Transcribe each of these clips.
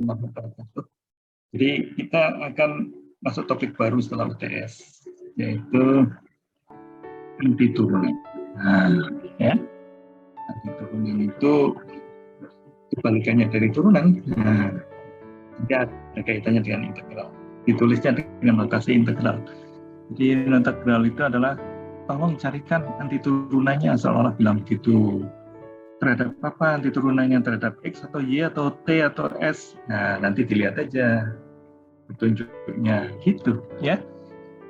warahmatullahi wabarakatuh. Jadi kita akan masuk topik baru setelah UTS, yaitu anti turunan. Nah, ya, anti turunan itu kebalikannya dari turunan. Nah, dia ada kaitannya dengan integral. Ditulisnya dengan notasi integral. Jadi integral itu adalah tolong carikan anti turunannya, seolah bilang begitu. Terhadap apa anti turunannya, terhadap X atau Y atau T atau S. Nah, nanti dilihat aja petunjuknya gitu ya.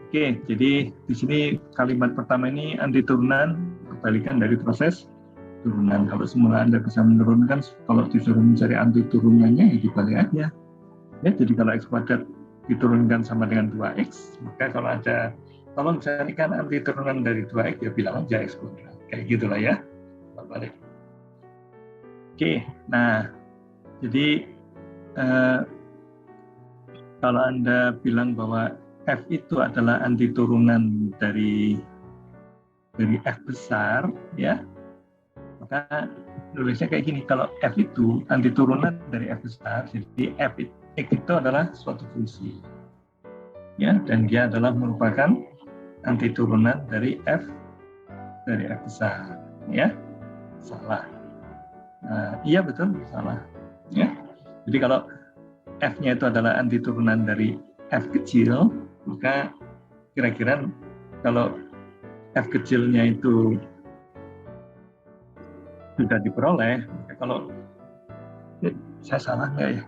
Oke, jadi di sini kalimat pertama ini anti turunan, kebalikan dari proses turunan. Kalau semula Anda bisa menurunkan, kalau disuruh mencari anti turunannya ya dibalik aja. Ya, jadi kalau X kuadrat diturunkan sama dengan 2X, maka kalau ada tolong carikan anti turunan dari 2X, ya bilang aja X kuadrat. Kayak gitulah ya. Balik. Oke, nah jadi kalau Anda bilang bahwa F itu adalah anti turunan dari F besar, ya, maka nulisnya kayak gini. Kalau F itu anti turunan dari F besar, jadi F itu adalah suatu fungsi, ya, dan dia adalah merupakan anti turunan dari F besar, ya. Salah. Nah, iya betul, salah, ya. Jadi kalau F-nya itu adalah anti turunan dari F kecil, maka kira-kira kalau F kecilnya itu sudah diperoleh, maka kalau saya salah nggak ya?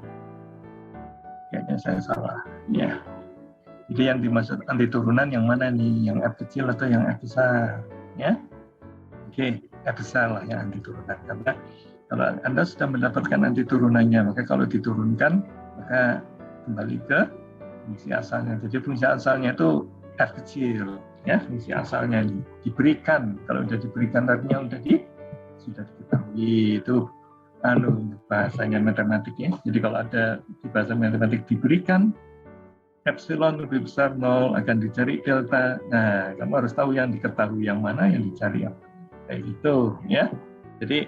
Kayaknya saya salah, ya. Jadi yang dimaksud anti turunan yang mana nih? Yang F kecil atau yang F besar? Ya, oke, F besar lah yang anti turunan. Karena kalau Anda sudah mendapatkan anti turunannya, maka kalau diturunkan, maka kembali ke fungsi asalnya. Jadi fungsi asalnya itu F kecil, ya, fungsi asalnya diberikan. Kalau sudah diberikan artinya sudah diketahui, itu bahasanya matematik ya. Jadi kalau ada di bahasa matematik diberikan epsilon lebih besar 0 akan dicari delta. Nah, kamu harus tahu yang diketahui yang mana, yang dicari apa. Kayak gitu ya. Jadi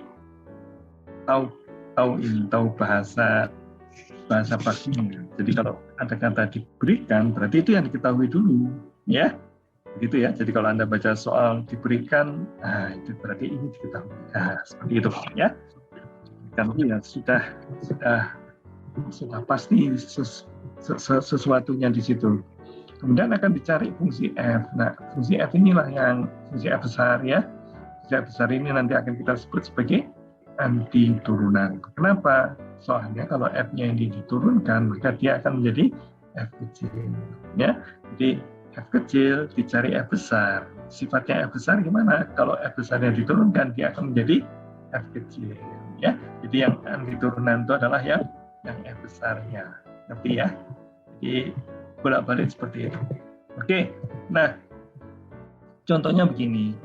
tahu bahasa pastinya. Jadi kalau ada kata diberikan, berarti itu yang diketahui dulu, ya. Begitu ya. Jadi kalau Anda baca soal diberikan, nah itu berarti ini diketahui. Nah, seperti itu, ya. Kan ya sudah pasti sesuatunya di situ. Kemudian akan dicari fungsi F. Nah, fungsi F inilah yang fungsi F besar ya. Fungsi F besar ini nanti akan kita sebut sebagai anti turunan. Kenapa? Soalnya kalau F-nya ini diturunkan, maka dia akan menjadi F kecil. Ya, jadi F kecil dicari F besar. Sifatnya F besar gimana? Kalau F besarnya diturunkan, dia akan menjadi F kecil. Ya, jadi yang anti turunan itu adalah yang F besarnya. Ngerti ya? Jadi bolak-balik seperti itu. Oke, nah contohnya begini.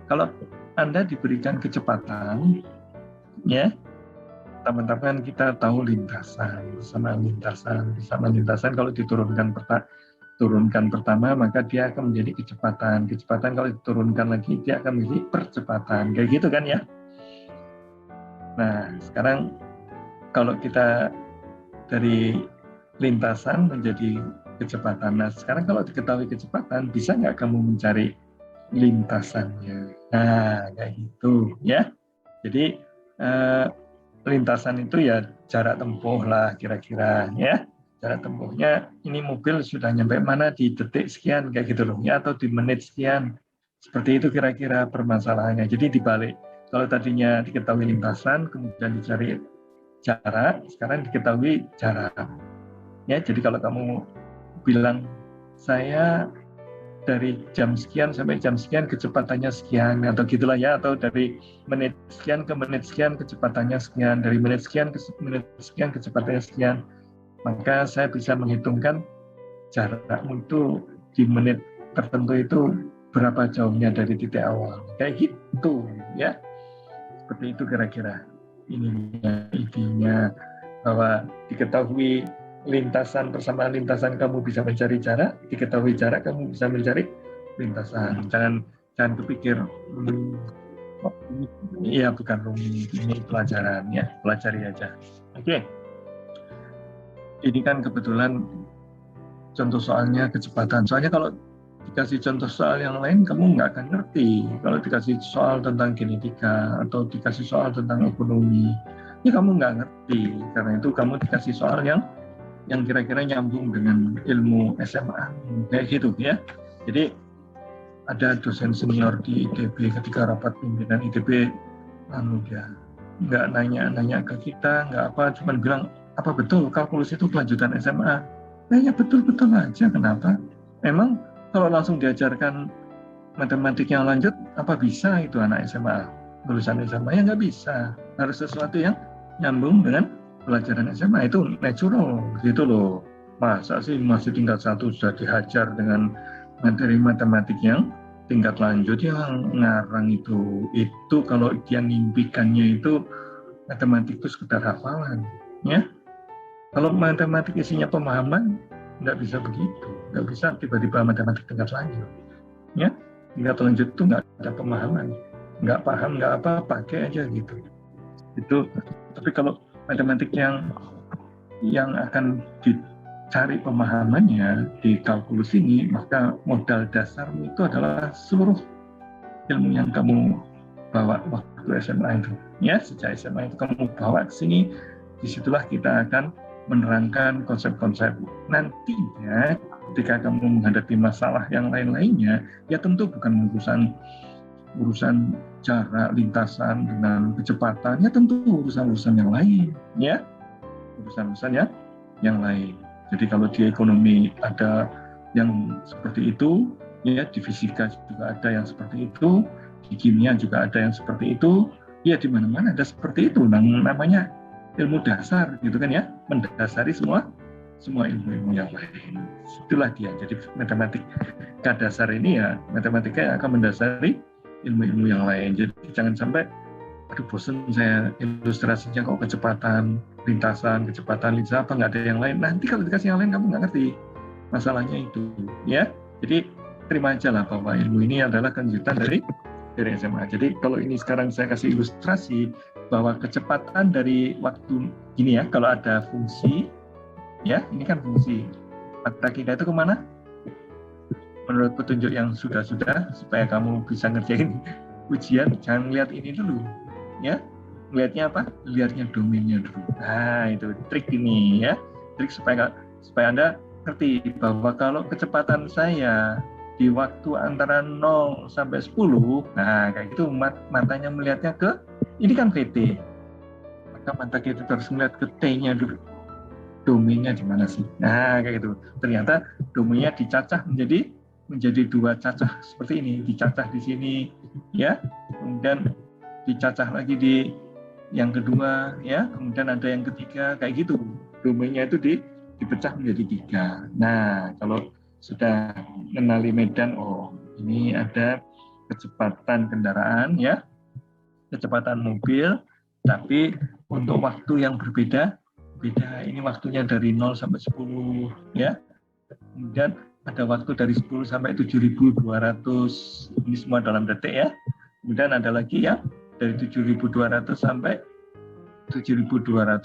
Kalau Anda diberikan kecepatan, ya, teman-teman kita tahu lintasan bersama lintasan kalau diturunkan pertama maka dia akan menjadi kecepatan kalau diturunkan lagi dia akan menjadi percepatan, kayak gitu kan ya. Nah sekarang kalau kita dari lintasan menjadi kecepatan, nah sekarang kalau diketahui kecepatan bisa nggak kamu mencari lintasannya? Nah kayak gitu ya. Jadi lintasan itu ya jarak tempuh lah kira-kira ya. Jarak tempuhnya ini mobil sudah nyampe mana di detik sekian kayak gitu loh ya, atau di menit sekian. Seperti itu kira-kira permasalahannya. Jadi dibalik. Kalau tadinya diketahui lintasan kemudian dicari jarak, sekarang diketahui jarak. Ya, jadi kalau kamu bilang saya dari jam sekian sampai jam sekian kecepatannya sekian atau gitulah ya, atau dari menit sekian ke menit sekian kecepatannya sekian, dari menit sekian ke menit sekian kecepatannya sekian, maka saya bisa menghitungkan jarakmu itu di menit tertentu itu berapa jauhnya dari titik awal, kayak gitu ya. Seperti itu kira-kira idenya bahwa diketahui lintasan, persamaan lintasan kamu bisa mencari jarak, diketahui jarak kamu bisa mencari lintasan. Jangan kepikir iya bukan rumit, ini pelajaran ya, pelajari aja. Oke. Ini kan kebetulan contoh soalnya kecepatan. Soalnya kalau dikasih contoh soal yang lain, kamu nggak akan ngerti. Kalau dikasih soal tentang genetika atau dikasih soal tentang ekonomi, ya kamu nggak ngerti. Karena itu kamu dikasih soal yang kira-kira nyambung dengan ilmu SMA, kayak gitu ya. Jadi ada dosen senior di ITB ketika rapat pimpinan ITB, ya nggak nanya ke kita, nggak apa, cuma bilang apa betul kalkulus itu kelanjutan SMA? Ya betul-betul aja. Kenapa? Memang kalau langsung diajarkan matematik yang lanjut, apa bisa itu anak SMA? Lulusan SMA ya nggak bisa. Harus sesuatu yang nyambung dengan pelajaran SMA, itu natural gitu loh. Masa sih masih tingkat 1 sudah dihajar dengan materi matematik yang tingkat lanjut yang ngarang itu kalau dia mimpikannya itu matematik itu sekedar hafalan ya. Kalau matematik isinya pemahaman, nggak bisa begitu, nggak bisa tiba-tiba matematik tingkat lanjut ya. Tingkat lanjut itu nggak ada pemahaman, nggak paham, nggak apa, pakai aja gitu itu. Tapi kalau matematik yang akan dicari pemahamannya di kalkulus ini, maka modal dasarmu itu adalah seluruh ilmu yang kamu bawa waktu SMA itu ya. Sejak SMA itu kamu bawa ke sini, disitulah kita akan menerangkan konsep-konsep. Nantinya ketika kamu menghadapi masalah yang lain-lainnya, ya tentu bukan urusan jarak lintasan dengan kecepatan, ya tentu urusan-urusan yang lain ya, urusan-urusan yang lain. Jadi kalau di ekonomi ada yang seperti itu ya, di fisika juga ada yang seperti itu, di kimia juga ada yang seperti itu ya, di mana-mana ada seperti itu. Namanya ilmu dasar gitu kan ya, mendasari semua ilmu-ilmu yang lain. Itulah dia. Jadi matematika dasar ini ya, matematika yang akan mendasari ilmu-ilmu yang lain. Jadi jangan sampai aduh bosen saya ilustrasinya kok kecepatan lintasan apa nggak ada yang lain. Nanti kalau dikasih yang lain kamu nggak ngerti masalahnya itu ya. Jadi terima aja lah bahwa ilmu ini adalah kelanjutan dari SMA. Jadi kalau ini sekarang saya kasih ilustrasi bahwa kecepatan dari waktu gini ya, kalau ada fungsi ya, ini kan fungsi, mata kita itu kemana? Menurut petunjuk yang sudah-sudah, supaya kamu bisa ngerjain ujian, jangan lihat ini dulu ya. Lihatnya apa? Lihatnya domainnya dulu. Nah itu trik ini ya, trik supaya Anda ngerti bahwa kalau kecepatan saya di waktu antara 0 sampai 10, nah kayak gitu matanya melihatnya ke, ini kan VT, maka mata kita harus melihat ke T-nya dulu, domainnya di mana sih. Nah kayak gitu, ternyata domainnya dicacah menjadi dua cacah seperti ini, dicacah di sini ya, kemudian dicacah lagi di yang kedua ya, kemudian ada yang ketiga, kayak gitu. Domainnya itu dipecah menjadi 3. Nah kalau sudah mengenali medan, oh ini ada kecepatan kendaraan ya, kecepatan mobil, tapi untuk waktu yang beda. Ini waktunya dari 0 sampai 10 ya. Kemudian ada waktu dari 10 sampai 7.200, ini semua dalam detik ya. Kemudian ada lagi ya dari 7.200 sampai 7.205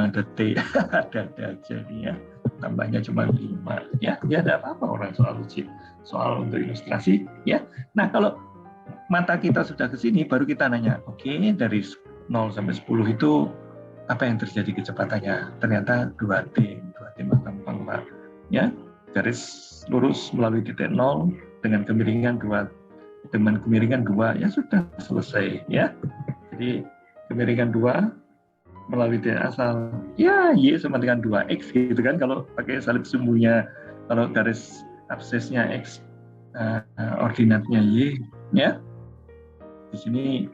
detik. Ada aja nih ya, tambahnya cuma 5 ya. Ya tidak apa-apa orang soal untuk ilustrasi ya. Nah kalau mata kita sudah ke sini, baru kita nanya, oke, dari 0 sampai 10 itu apa yang terjadi kecepatannya? Ternyata 2T mah gampang Pak ya, garis lurus melalui titik 0 dengan kemiringan 2 ya sudah selesai ya. Jadi kemiringan 2 melalui titik asal ya, Y sama dengan 2X gitu kan, kalau pakai salib sumbunya. Kalau garis absesnya X, ordinatnya Y ya. Di sini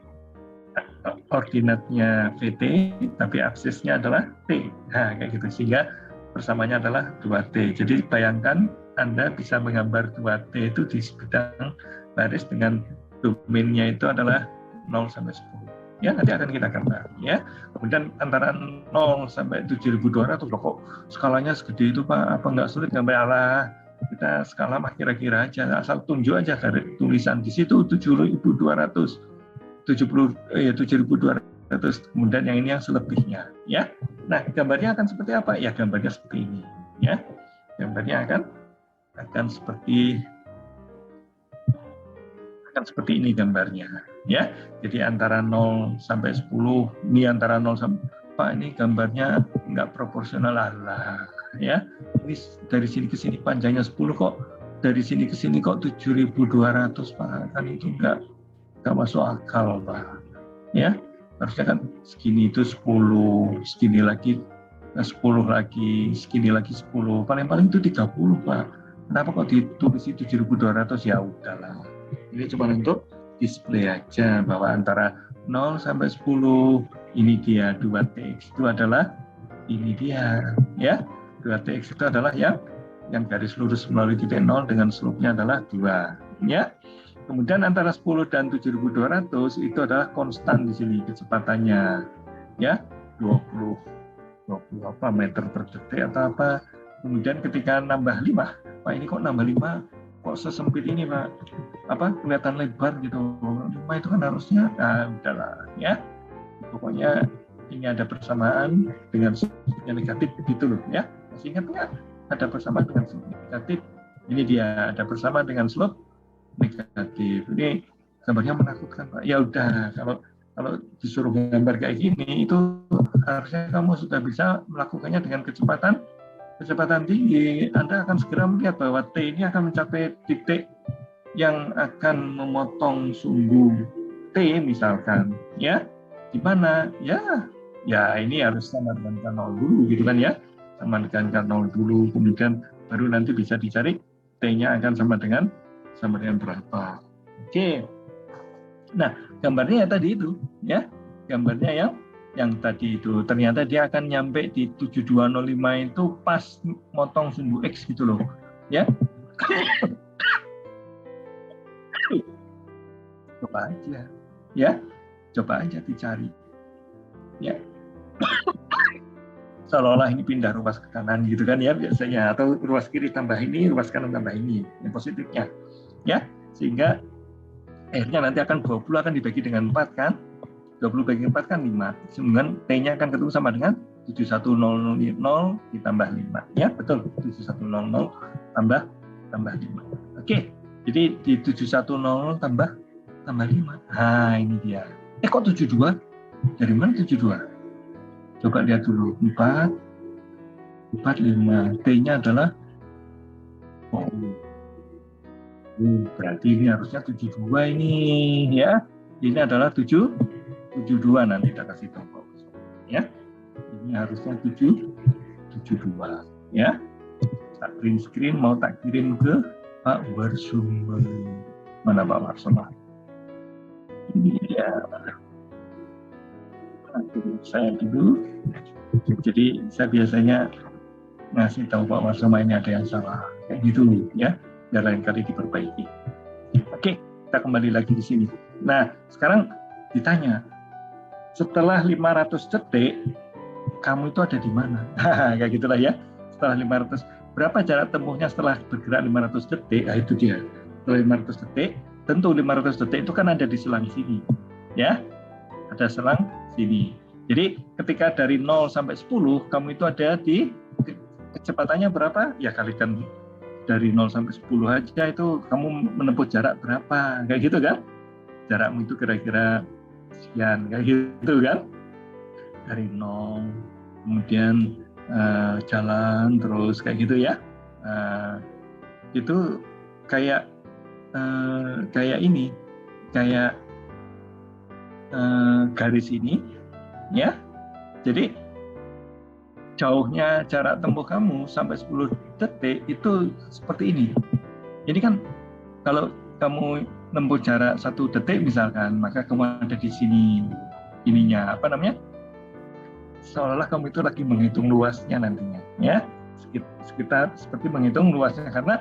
ordinatnya VT tapi absesnya adalah T. Nah kayak gitu, sehingga persamanya adalah 2T. Jadi bayangkan Anda bisa menggambar 2T itu di bidang baris dengan domainnya itu adalah 0 sampai 10. Ya nanti akan kita gambar ya. Kemudian antara 0 sampai 7.200 loh, kok skalanya segede itu Pak, apa nggak sulit gambar? Alah, kita skala mah kira-kira aja, asal tunjuk aja dari tulisan di situ 7.200 terus kemudian yang ini yang selebihnya, ya. Nah, gambarnya akan seperti apa? Ya, gambarnya seperti ini, ya. Gambarnya akan seperti ini gambarnya, ya. Jadi antara 0 sampai 10, ini antara 0 sampai, Pak, ini gambarnya nggak proporsional lah, ya. Ini dari sini ke sini panjangnya 10 kok, dari sini ke sini kok 7.200, Pak. Kan itu nggak masuk akal, Pak. Ya, harusnya kan segini itu 10, segini lagi 10 lagi, segini lagi 10, paling-paling itu 30, Pak. Kenapa kok ditulis 7.200? Ya udahlah. Ini cuma untuk display aja bahwa antara 0 sampai 10 ini dia 2TX itu adalah ini dia, ya. 2TX itu adalah yang garis lurus melalui titik 0 dengan slope-nya adalah 2, ya. Kemudian antara 10 dan 7.200 itu adalah konstan di sini kecepatannya, ya, 20 apa meter per detik atau apa. Kemudian ketika nambah 5, Pak, ini kok nambah 5 kok sesempit ini, Pak, apa kelihatan lebar gitu. 5 itu kan harusnya, nah udahlah, ya. Pokoknya ini ada persamaan dengan slope-nya negatif gitu loh, ya. Masih ingat nggak? Ada persamaan dengan slope negatif. Ini dia ada persamaan dengan slope negatif. Ini gambarnya menakutkan, Pak. Ya udah, kalau disuruh gambar kayak gini itu harusnya kamu sudah bisa melakukannya dengan kecepatan tinggi. Anda akan segera melihat bahwa T ini akan mencapai titik yang akan memotong sumbu T misalkan, ya. Di mana? Ya ini harus sama dengan K0 dulu gitu kan, ya. Sama dengan K0 dulu, kemudian baru nanti bisa dicari T-nya akan sama dengan berapa. Oke. Nah, gambarnya ya tadi itu, ya. Gambarnya yang tadi itu ternyata dia akan nyampe di 7205 itu pas motong sumbu X gitu loh, ya. Coba aja, ya. Coba aja dicari, ya. Seolah-olah ini pindah ruas ke kanan gitu kan, ya, biasanya, atau ruas kiri tambah ini, ruas kanan tambah ini, yang positifnya, ya, sehingga akhirnya nanti akan 20 akan dibagi dengan 4 kan, 20 bagi 4 kan 5, kemudian T-nya akan ketemu sama dengan 7100 ditambah 5, ya, betul, 7100 tambah 5. Oke, jadi di 710 tambah 5, nah ini dia. Kok 72? Dari mana 72? Coba lihat dulu, 4, 5, T-nya adalah, berarti ini harusnya 72 ini, ya. Ini adalah 72 nanti kita kasih tahu, ya. Ini harusnya 72, ya. Tak print screen mau tak kirim ke Pak Warsuma. Mana Pak Warsuma? Ini dia. Saya dulu. Jadi saya biasanya ngasih tahu Pak Warsuma ini ada yang salah, kayak gitu, ya. Dan lain kali diperbaiki. Oke, kita kembali lagi di sini. Nah, sekarang ditanya, setelah 500 detik, kamu itu ada di mana? Kayak gitulah, ya. Setelah 500, berapa jarak tempuhnya setelah bergerak 500 detik? Nah, itu dia. Setelah 500 detik, tentu 500 detik itu kan ada di selang sini, ya. Ada selang sini. Jadi, ketika dari 0 sampai 10, kamu itu ada di kecepatannya berapa? Ya, kalikan dari 0 sampai 10 aja itu kamu menempuh jarak berapa, kayak gitu kan? Jarakmu itu kira-kira sekian, kayak gitu kan? Dari 0, kemudian jalan terus kayak gitu, ya. Itu kayak ini, kayak garis ini, ya. Jadi jauhnya jarak tempuh kamu sampai 10 detik itu seperti ini. Jadi kan kalau kamu menempuh jarak 1 detik misalkan, maka kamu ada di sini, ininya apa namanya? Seolah-olah kamu itu lagi menghitung luasnya nantinya, ya. Sekitar seperti menghitung luasnya karena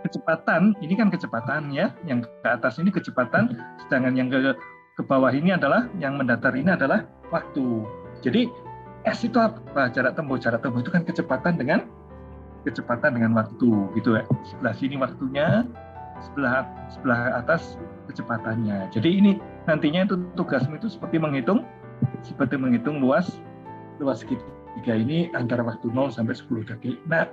kecepatan, ini kan kecepatan, ya. Yang ke atas ini kecepatan, sedangkan yang ke bawah ini adalah, yang mendatar ini adalah waktu. Jadi S itu apa? Jarak tempuh itu kan kecepatan dengan waktu, gitu ya. Sebelah sini waktunya, sebelah atas kecepatannya. Jadi ini nantinya itu tugasmu itu seperti menghitung seperti menghitung luas segitiga ini antara waktu 0 sampai 10 detik. Nah,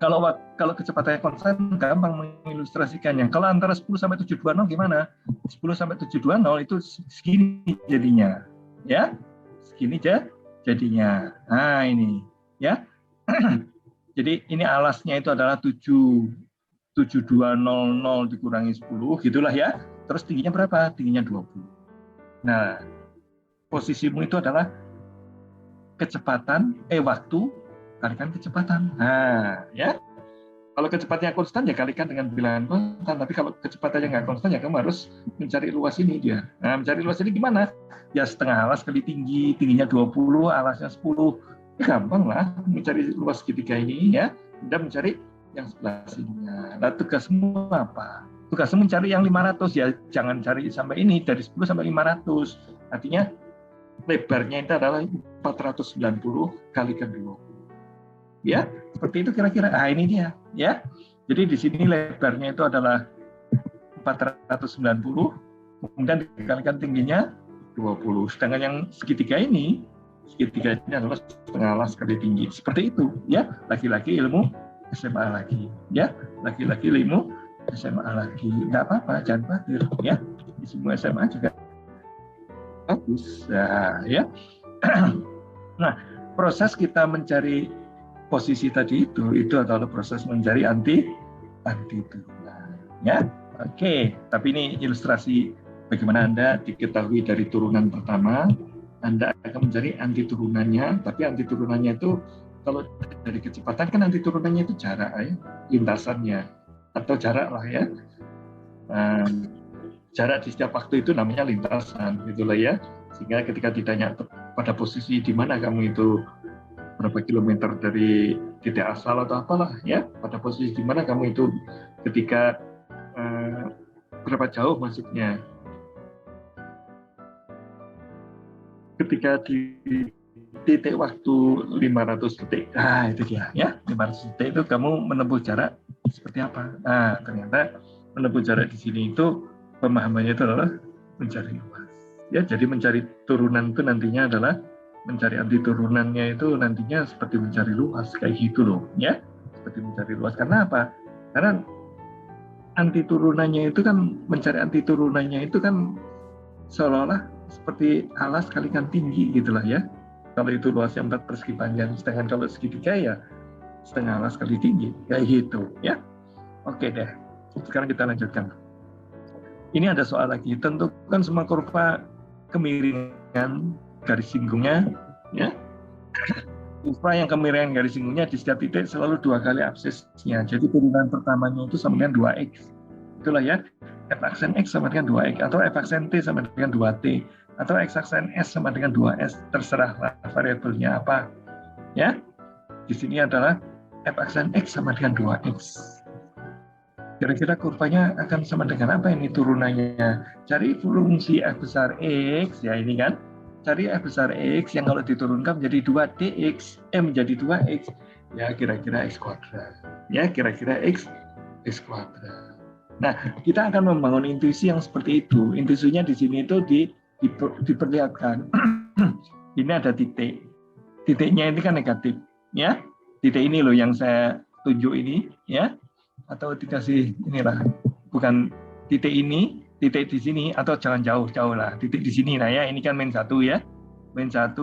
kalau kecepatannya konstan gampang mengilustrasikannya. Kalau antara 10 sampai 720 gimana? 10 sampai 720 itu segini jadinya. Ya. Segini jadinya. Nah, ini ya. Jadi ini alasnya itu adalah 7200 dikurangi 10 gitulah ya. Terus tingginya berapa? Tingginya 20. Nah, posisimu itu adalah waktu kalikan kecepatan. Nah, ya. Kalau kecepatannya konstan ya kalikan dengan bilangan konstan, tapi kalau kecepatannya nggak konstan ya kamu harus mencari luas ini dia. Nah, mencari luas ini gimana? Ya setengah alas kali tingginya 20, alasnya 10. Ya, gampang lah mencari luas segitiga ini ya. Dan mencari yang sebelah sininya. Nah, tugasmu apa? Tugasmu mencari yang 500 ya, jangan cari sampai ini dari 10 sampai 500. Artinya lebarnya itu adalah 490 kalikan 20. Ya, seperti itu kira-kira. Ah, ini dia, ya. Jadi di sini lebarnya itu adalah 490, kemudian dikalikan tingginya 20. Sedangkan yang segitiga ini adalah setengah alas kali tinggi. Seperti itu, ya. Lagi-lagi ilmu SMA lagi, ya. Lagi-lagi ilmu SMA lagi. Enggak apa-apa, jangan khawatir, ya. Di semua SMA juga bagus. Nah, ya. Nah, proses kita mencari posisi tadi itu adalah proses mencari anti turunan. Ya, oke. Tapi ini ilustrasi bagaimana Anda diketahui dari turunan pertama, Anda akan mencari anti turunannya. Tapi anti turunannya itu kalau dari kecepatan kan anti turunannya itu jarak ya, lintasannya atau jarak lah ya. Jarak di setiap waktu itu namanya lintasan, gitulah ya. Sehingga ketika ditanya pada posisi di mana kamu itu berapa kilometer dari titik asal atau apalah ya, pada posisi di mana kamu itu ketika berapa jauh maksudnya ketika di titik waktu 500 detik. Nah, itu dia ya, 500 detik itu kamu menempuh jarak seperti apa. Nah, ternyata menempuh jarak di sini itu pemahamannya itu adalah mencari luas ya. Jadi mencari turunan itu nantinya adalah mencari anti turunannya itu nantinya seperti mencari luas kayak gitu loh ya, seperti mencari luas. Karena apa? Karena anti turunannya itu kan, mencari anti turunannya itu kan seolah-olah seperti alas kalikan tinggi gitulah ya. Kalau itu luasnya 4 persegi panjang, sedangkan kalau segitiga ya setengah alas kali tinggi kayak gitu ya. Oke deh, sekarang kita lanjutkan. Ini ada soal lagi, tentukan semua kurva kemiringan garis singgungnya ya. Kurva yang kemiringan garis singgungnya di setiap titik selalu 2 kali absisnya. Jadi turunan pertamanya itu sama dengan 2x. Itulah ya, f aksen x sama dengan 2x, atau f aksen t sama dengan 2t, atau x aksen s sama dengan 2s, terserahlah variabelnya apa. Ya. Di sini adalah f aksen x sama dengan 2x. Kira-kira kurvanya akan sama dengan apa ini turunannya? Cari fungsi f besar x ya, ini kan. Cari f besar x yang kalau diturunkan menjadi 2dx, menjadi 2x, ya kira-kira x kuadrat. Ya, kira-kira x kuadrat. Nah, kita akan membangun intuisi yang seperti itu. Intuisinya di sini itu diperlihatkan. Ini ada titik. Titiknya ini kan negatif, ya. Titik ini loh yang saya tunjuk ini, ya. Atau dikasih inilah, bukan titik ini, titik di sini, atau jangan jauh-jauh lah, titik di sini. Nah ya, ini kan min 1 ya, min 1,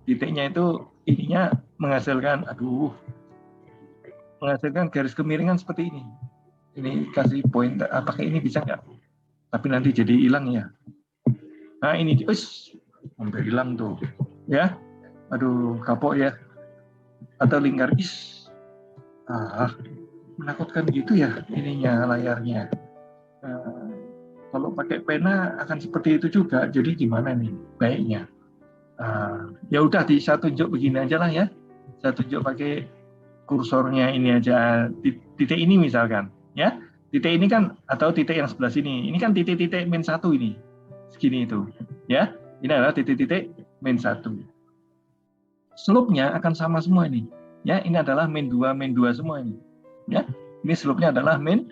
titiknya itu ininya menghasilkan garis kemiringan seperti ini. Ini kasih poin, apakah ini bisa nggak? Tapi nanti jadi hilang ya. Nah ini, hampir hilang tuh, ya. Aduh, kapok ya. Atau lingkar, menakutkan gitu ya ininya layarnya. Kalau pakai pena akan seperti itu juga. Jadi gimana nih baiknya? Ya udah saya tunjuk begini aja lah ya. Saya tunjuk pakai kursornya ini aja, titik ini misalkan, ya. Titik ini kan, atau titik yang sebelah sini. Ini kan titik-titik min 1 ini. Segini itu, ya. Ini adalah titik-titik min 1. Slope-nya akan sama semua ini. Ya, ini adalah min 2 semua ini. Ya. Ini slope-nya adalah min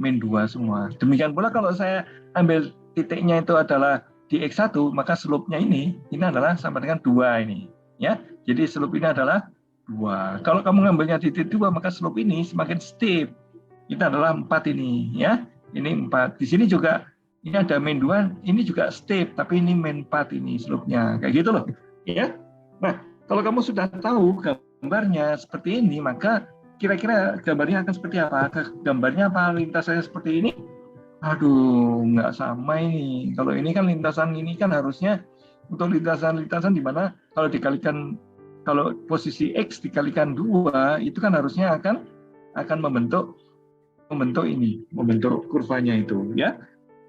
2 semua. Demikian pula kalau saya ambil titiknya itu adalah di X1, maka slope-nya ini adalah sama dengan 2 ini. Ya, jadi slope ini adalah 2. Kalau kamu ngambilnya titik 2, maka slope ini semakin steep. Itu adalah 4 ini. Ya, ini 4. Di sini juga, ini ada main 2, ini juga steep, tapi ini main 4 ini slope-nya. Kayak gitu loh. Ya. Nah, kalau kamu sudah tahu gambarnya seperti ini, maka kira-kira gambarnya akan seperti apa? Gambarnya apa? Lintasannya seperti ini? Aduh, nggak sama ini. Kalau ini kan lintasan ini kan harusnya untuk lintasan-lintasan di mana kalau dikalikan, kalau posisi X dikalikan 2, itu kan harusnya akan membentuk ini, membentuk kurvanya itu, ya.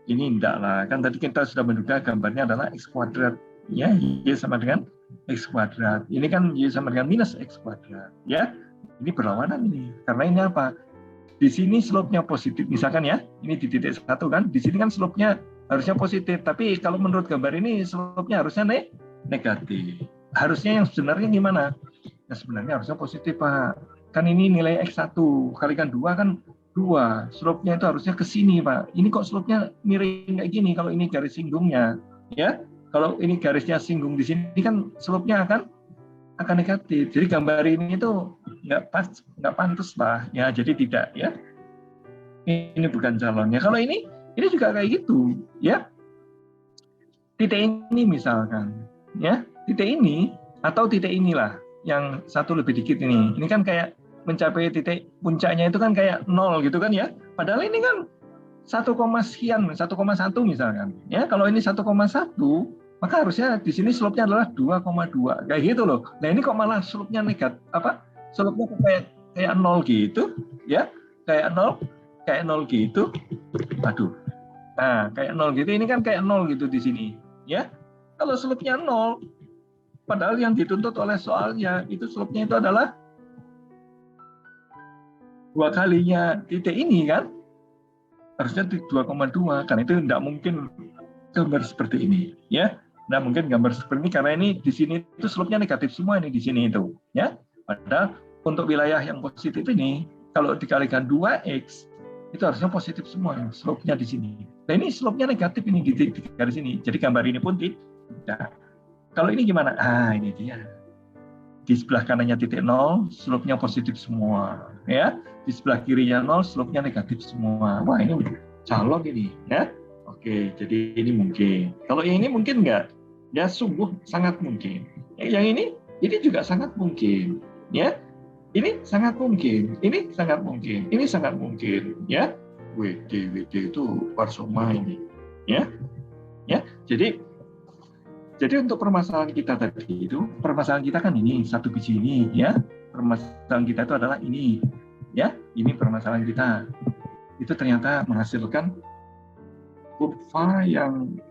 Ini enggak lah. Kan tadi kita sudah menduga gambarnya adalah X kuadrat. Ya, Y sama dengan X kuadrat. Ini kan Y sama dengan minus X kuadrat. Ya, ini berlawanan ini. Karena ini apa? Di sini slope-nya positif, misalkan ya, ini di titik 1 kan, di sini kan slope-nya harusnya positif, tapi kalau menurut gambar ini slope-nya harusnya negatif. Harusnya yang sebenarnya gimana? Yang sebenarnya harusnya positif, Pak. Kan ini nilai X1, kalikan 2 kan 2, slope-nya itu harusnya ke sini, Pak. Ini kok slope-nya miring kayak gini kalau ini garis singgungnya, ya. Kalau ini garisnya singgung di sini kan slope-nya akan negatif. Jadi gambar ini itu nggak pantas lah, ya. Jadi tidak, ya. Ini bukan calonnya. Kalau ini juga kayak gitu, ya. Titik ini misalkan, ya, titik ini atau titik inilah yang satu lebih dikit ini. Ini kan kayak mencapai titik puncaknya itu kan kayak 0 gitu kan ya. Padahal ini kan 1, sekian, 1,1 misalkan. Ya, kalau ini 1,1, maka harusnya di sini slope-nya adalah 2,2. Kayak gitu loh. Nah, ini kok malah slope-nya negatif, slope-nya kayak 0 gitu, ya. Kayak 0 gitu. Aduh. Nah, kayak 0 gitu, ini kan kayak 0 gitu di sini, ya. Kalau slope-nya 0, padahal yang dituntut oleh soalnya itu slope-nya itu adalah 2 kalinya titik ini kan. Harusnya 2,2, karena itu tidak mungkin gambar seperti ini, ya. Nah, mungkin gambar seperti ini karena ini di sini itu slope-nya negatif semua ini di sini itu, ya. Padahal untuk wilayah yang positif ini kalau dikalikan 2x itu harusnya positif semua slope-nya di sini. Nah, ini slope-nya negatif ini di garis ini. Jadi gambar ini pun tidak. Kalau ini gimana? Ah, ini dia. Di sebelah kanannya titik 0, slope-nya positif semua, ya. Di sebelah kirinya 0, slope-nya negatif semua. Wah, ini calon ini, ya. Oke, jadi ini mungkin. Kalau yang ini mungkin nggak? Ya, sungguh sangat mungkin. Yang ini juga sangat mungkin, ya. Ini sangat mungkin, ini sangat mungkin, ini sangat mungkin, ya. WD itu Warsoma ini, ya. Ya, jadi untuk permasalahan kita tadi itu, permasalahan kita kan ini, satu biji ini, ya. Permasalahan kita itu adalah ini, ya. Ini permasalahan kita. Itu ternyata menghasilkan kurva yang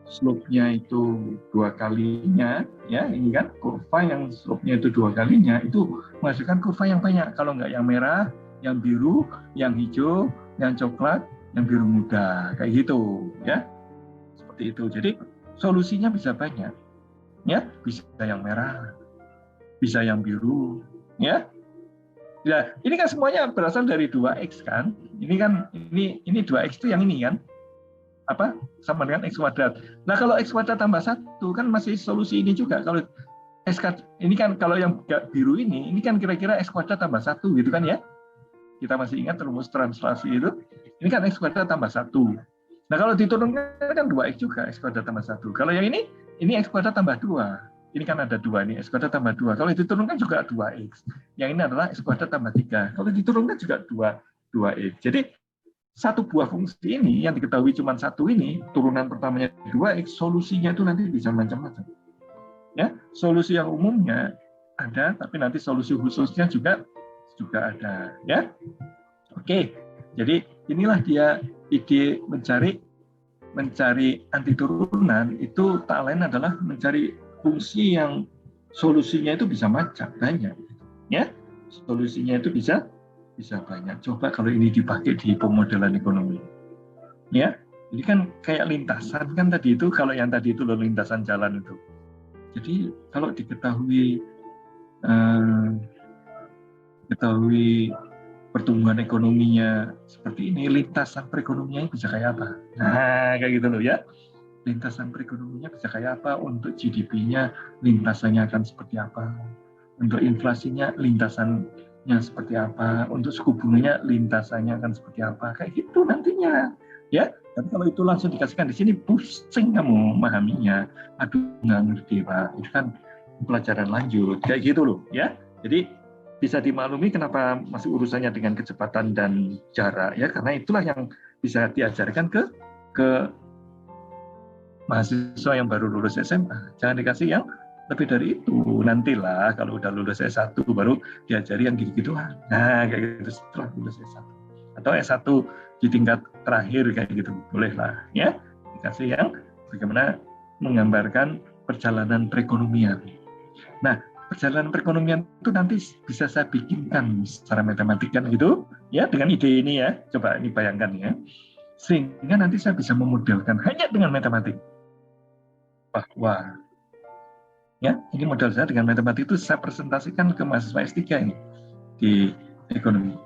slope-nya itu 2 kalinya, ya. Ini kan kurva yang slope-nya itu 2 kalinya, itu menghasilkan kurva yang banyak. Kalau nggak yang merah, yang biru, yang hijau, yang coklat, yang biru muda, kayak gitu, ya. Seperti itu. Jadi solusinya bisa banyak, ya. Bisa yang merah, bisa yang biru, ya. Ya, ini kan semuanya berasal dari 2x kan. Ini kan ini 2x itu yang ini kan. Apa? Sama dengan x kuadrat. Nah, kalau x kuadrat tambah 1 kan masih solusi ini juga. Kalau ini kan kalau yang biru ini kan kira-kira x kuadrat tambah 1 gitu kan ya. Kita masih ingat rumus translasi itu. Ini kan x kuadrat tambah 1. Nah, kalau diturunkan kan 2x juga, x kuadrat tambah 1. Kalau yang ini x kuadrat tambah 2. Ini kan ada 2 nih, x kuadrat tambah 2. Kalau diturunkan juga 2x. Yang ini adalah x kuadrat tambah 3. Kalau diturunkan juga 2x. Jadi satu buah fungsi ini yang diketahui cuma satu ini, turunan pertamanya 2x, solusinya itu nanti bisa macam-macam. Ya, solusi yang umumnya ada, tapi nanti solusi khususnya juga ada, ya. Oke. Jadi inilah dia ide mencari anti turunan itu tak lain adalah mencari fungsi yang solusinya itu bisa banyak, ya. Solusinya itu bisa banyak. Coba kalau ini dipakai di pemodelan ekonomi, ya. Ini kan kayak lintasan kan tadi itu, kalau yang tadi itu loh lintasan jalan itu. Jadi kalau diketahui pertumbuhan ekonominya seperti ini, lintasan perekonomiannya bisa kayak apa? Nah, kayak gitu loh, ya. lintasan perekonomiannya bisa kayak apa, untuk GDP-nya lintasannya akan seperti apa, untuk inflasinya lintasannya seperti apa, untuk suku bunganya lintasannya akan seperti apa, kayak gitu nantinya, ya. Tapi kalau itu langsung dikasihkan di sini, pusing kamu memahaminya. Aduh, nggak ngerti Pak, itu kan pelajaran lanjut, kayak gitu loh, ya. Jadi bisa dimaklumi kenapa masih urusannya dengan kecepatan dan jarak, ya, karena itulah yang bisa diajarkan ke mahasiswa yang baru lulus SMA. Jangan dikasih yang lebih dari itu. Nantilah kalau udah lulus S1 baru diajari yang gitu-gituan. Nah, kayak gitu setelah lulus S1. Atau S1 di tingkat terakhir kayak gitu. Bolehlah, ya. Dikasih yang bagaimana menggambarkan perjalanan perekonomian. Nah, perjalanan perekonomian itu nanti bisa saya bikinkan secara matematika gitu, ya, dengan ide ini ya. Coba ini bayangkan ya. Sehingga nanti saya bisa memodelkan hanya dengan matematik bahwa ya ini modal saya dengan matematik itu saya presentasikan ke mahasiswa S3 ini di ekonomi.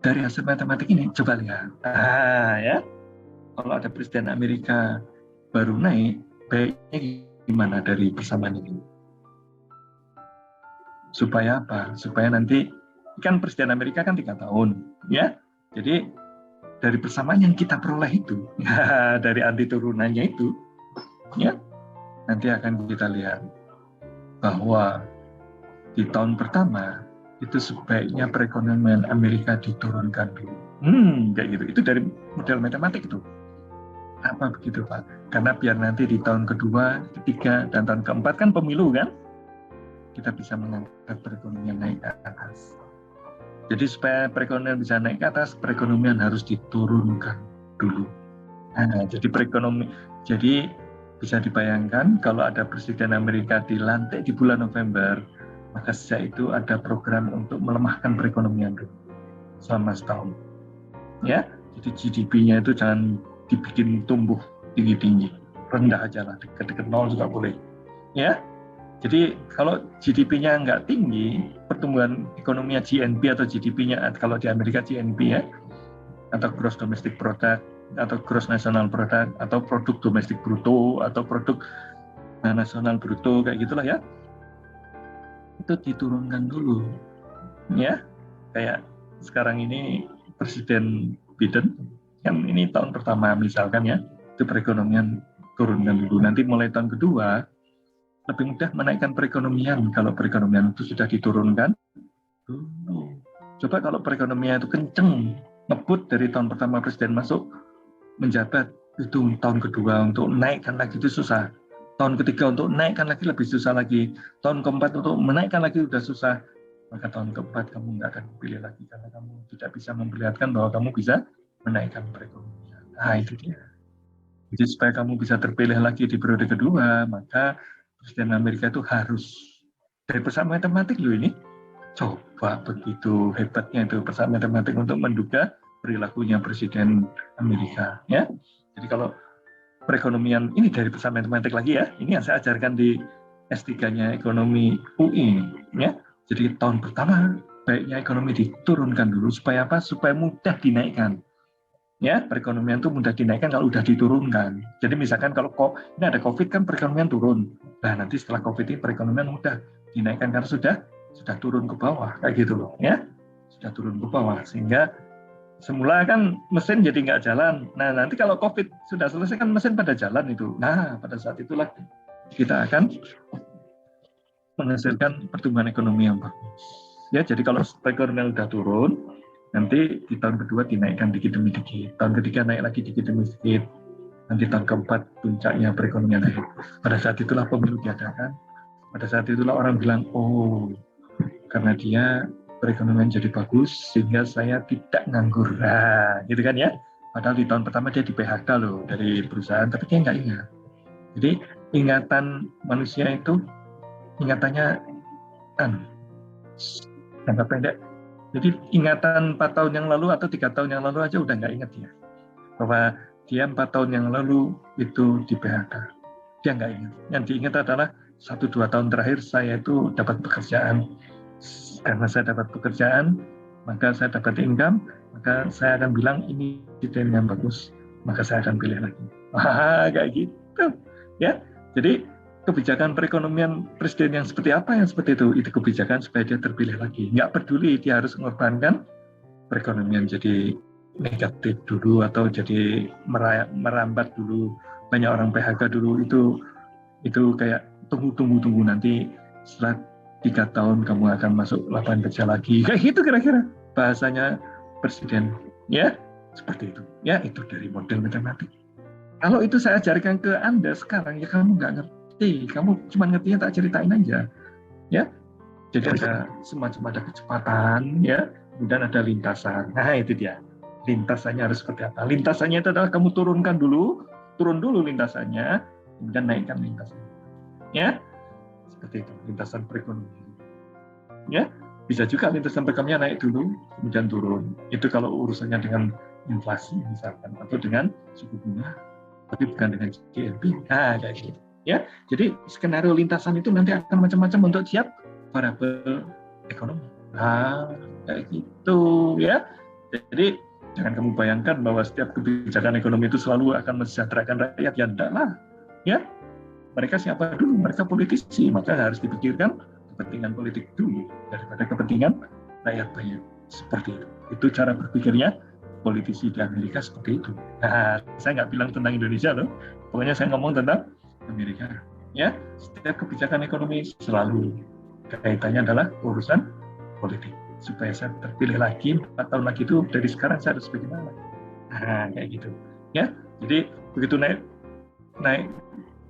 Dari hasil matematik ini coba lihat, ya kalau ada presiden Amerika baru naik, baiknya gimana dari persamaan ini? Supaya apa? Supaya nanti kan presiden Amerika kan 3 tahun, ya. Jadi dari persamaan yang kita peroleh itu, dari anti turunannya itu, ya. Nanti akan kita lihat bahwa di tahun pertama itu sebaiknya perekonomian Amerika diturunkan dulu. Kayak gitu. Itu dari model matematik itu. Apa begitu Pak? Karena biar nanti di tahun kedua, ketiga, dan tahun keempat kan pemilu kan, kita bisa mengangkat perekonomian naik ke atas. Jadi supaya perekonomian bisa naik ke atas, perekonomian harus diturunkan dulu. Nah, jadi bisa dibayangkan kalau ada presiden Amerika dilantik di bulan November, maka sejak itu ada program untuk melemahkan perekonomian dulu selama setahun. Ya, jadi GDP-nya itu jangan dibikin tumbuh tinggi-tinggi, rendah aja lah, dekat-dekat nol juga boleh. Ya, jadi kalau GDP-nya nggak tinggi, pertumbuhan ekonominya GNP atau GDP-nya kalau di Amerika GNP ya, atau Gross Domestic Product, atau Gross National Product, atau produk domestik bruto, atau produk nasional bruto, kayak gitulah ya. Itu diturunkan dulu, ya. Kayak sekarang ini Presiden Biden, kan ini tahun pertama misalkan ya, itu perekonomian turunkan dulu. Nanti mulai tahun kedua, lebih mudah menaikkan perekonomian kalau perekonomian itu sudah diturunkan dulu. Coba kalau perekonomian itu kenceng, ngebut dari tahun pertama Presiden masuk menjabat, itu tahun kedua untuk naikkan lagi itu susah, tahun ketiga untuk naikkan lagi lebih susah lagi, tahun keempat untuk menaikkan lagi udah susah, maka tahun keempat kamu nggak akan dipilih lagi karena kamu tidak bisa memperlihatkan bahwa kamu bisa menaikkan perekonomian. Nah itu dia. Jadi supaya kamu bisa terpilih lagi di periode kedua, maka Presiden Amerika itu harus dari persamaan matematik loh ini. Coba begitu hebatnya itu persamaan matematik untuk menduga perilakunya Presiden Amerika, ya. Jadi kalau perekonomian ini dari persamaan matematik lagi ya, ini yang saya ajarkan di S3-nya ekonomi UI, ya. Jadi tahun pertama baiknya ekonomi diturunkan dulu supaya apa? Supaya mudah dinaikkan. Ya, perekonomian itu mudah dinaikkan kalau udah diturunkan. Jadi misalkan kalau ini ada COVID kan perekonomian turun. Nah, nanti setelah COVID ini perekonomian mudah dinaikkan karena sudah turun ke bawah kayak gitu loh, ya. Sudah turun ke bawah sehingga semula kan mesin jadi nggak jalan. Nah, nanti kalau COVID sudah selesai kan mesin pada jalan itu. Nah, pada saat itulah kita akan menghasilkan pertumbuhan ekonomi yang bagus. Ya, jadi kalau perekonomian sudah turun, nanti di tahun kedua dinaikkan dikit demi dikit. Tahun ketiga naik lagi dikit demi dikit. Nanti tahun keempat puncaknya perekonomian naik. Pada saat itulah pemilu diadakan. Pada saat itulah orang bilang, oh, karena dia perekonomian jadi bagus sehingga saya tidak nganggur. Nah, gitu kan ya. Padahal di tahun pertama dia di PHK loh dari perusahaan, tapi dia nggak ingat. Jadi ingatan manusia itu ingatannya jangka pendek. Jadi ingatan 4 tahun yang lalu atau 3 tahun yang lalu aja udah nggak ingat dia. Bahwa dia 4 tahun yang lalu itu di PHK. Dia nggak ingat. Yang diingat adalah 1-2 tahun terakhir saya itu dapat pekerjaan. Karena saya dapat pekerjaan, maka saya dapat income, maka saya akan bilang ini presiden yang bagus, maka saya akan pilih lagi. Wah, kayak gitu. Tuh, ya. Jadi kebijakan perekonomian presiden yang seperti apa yang seperti itu kebijakan supaya dia terpilih lagi. Nggak peduli dia harus mengorbankan perekonomian jadi negatif dulu atau jadi merambat dulu, banyak orang PHK dulu, itu kayak tunggu nanti setelah 3 tahun kamu akan masuk lapangan kerja lagi, kayak gitu kira-kira bahasanya presiden, ya seperti itu, ya itu dari model matematik. Kalau itu saya ajarkan ke Anda sekarang, ya kamu nggak ngerti, kamu cuma ngertinya tak ceritain aja, ya. Jadi ada semacam ada kecepatan, ya, kemudian ada lintasan. Nah itu dia, lintasannya harus seperti apa? Lintasannya itu adalah kamu turun dulu lintasannya, kemudian naikkan lintasannya, ya, seperti itu lintasan perekonomian. Ya, bisa juga lintasan perekonomian naik dulu, kemudian turun. Itu kalau urusannya dengan inflasi misalkan, atau dengan suku bunga, tapi bukan dengan GDP. Nah, kayak gitu. Ya, jadi skenario lintasan itu nanti akan macam-macam untuk tiap variabel ekonomi. Nah, kayak gitu ya. Jadi jangan kamu bayangkan bahwa setiap kebijakan ekonomi itu selalu akan mensejahterakan rakyat, ya enggak lah. Ya, mereka siapa dulu? Mereka politisi, maka harus dipikirkan kepentingan politik dulu daripada kepentingan rakyat banyak. Seperti itu. Itu cara berpikirnya politisi di Amerika seperti itu. Nah, saya nggak bilang tentang Indonesia loh. Pokoknya saya ngomong tentang Amerika. Ya, setiap kebijakan ekonomi selalu kaitannya adalah urusan politik. Supaya saya terpilih lagi 4 tahun lagi itu dari sekarang saya harus bagaimana? Nah, kayak gitu. Ya, jadi begitu naik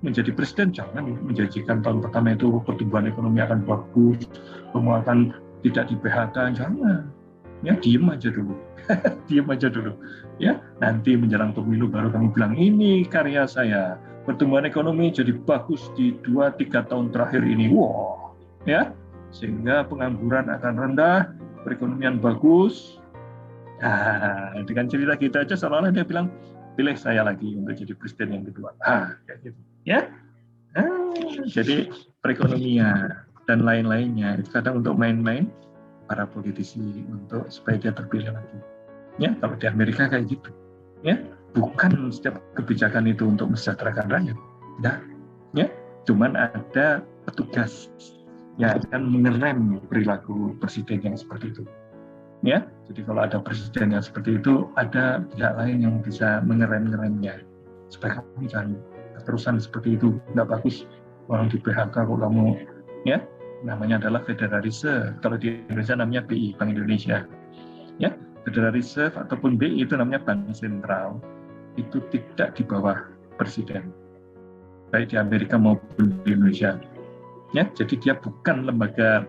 menjadi presiden, jangan menjanjikan tahun pertama itu pertumbuhan ekonomi akan bagus, kamu akan tidak di PHK, jangan. Ya, diem aja dulu. Diem aja dulu. Ya, nanti menjelang pemilu baru kamu bilang ini karya saya. Pertumbuhan ekonomi jadi bagus di 2-3 tahun terakhir ini. Wow, ya. Sehingga pengangguran akan rendah, perekonomian bagus. Nah, dengan cerita kita aja seolah-olah dia bilang pilih saya lagi untuk jadi presiden yang kedua. Kayak gitu. Ya. Jadi perekonomian dan lain-lainnya itu kadang untuk main-main para politisi untuk supaya dia terpilih lagi. Ya, kalau di Amerika kayak gitu. Ya, bukan setiap kebijakan itu untuk mensejahterakan rakyat. Tidak. Ya, cuman ada petugas yang akan mengerem perilaku presiden yang seperti itu. Ya, jadi kalau ada presiden yang seperti itu, ada pihak lain yang bisa mengerem-ngeremnya supaya kamu jangan keterusan seperti itu, nggak bagus. Orang di PHK kok kamu, ya, namanya adalah Federal Reserve. Kalau di Indonesia namanya BI, Bank Indonesia. Ya, Federal Reserve ataupun BI itu namanya Bank Sentral. Itu tidak di bawah presiden, baik di Amerika maupun di Indonesia. Ya, jadi dia bukan lembaga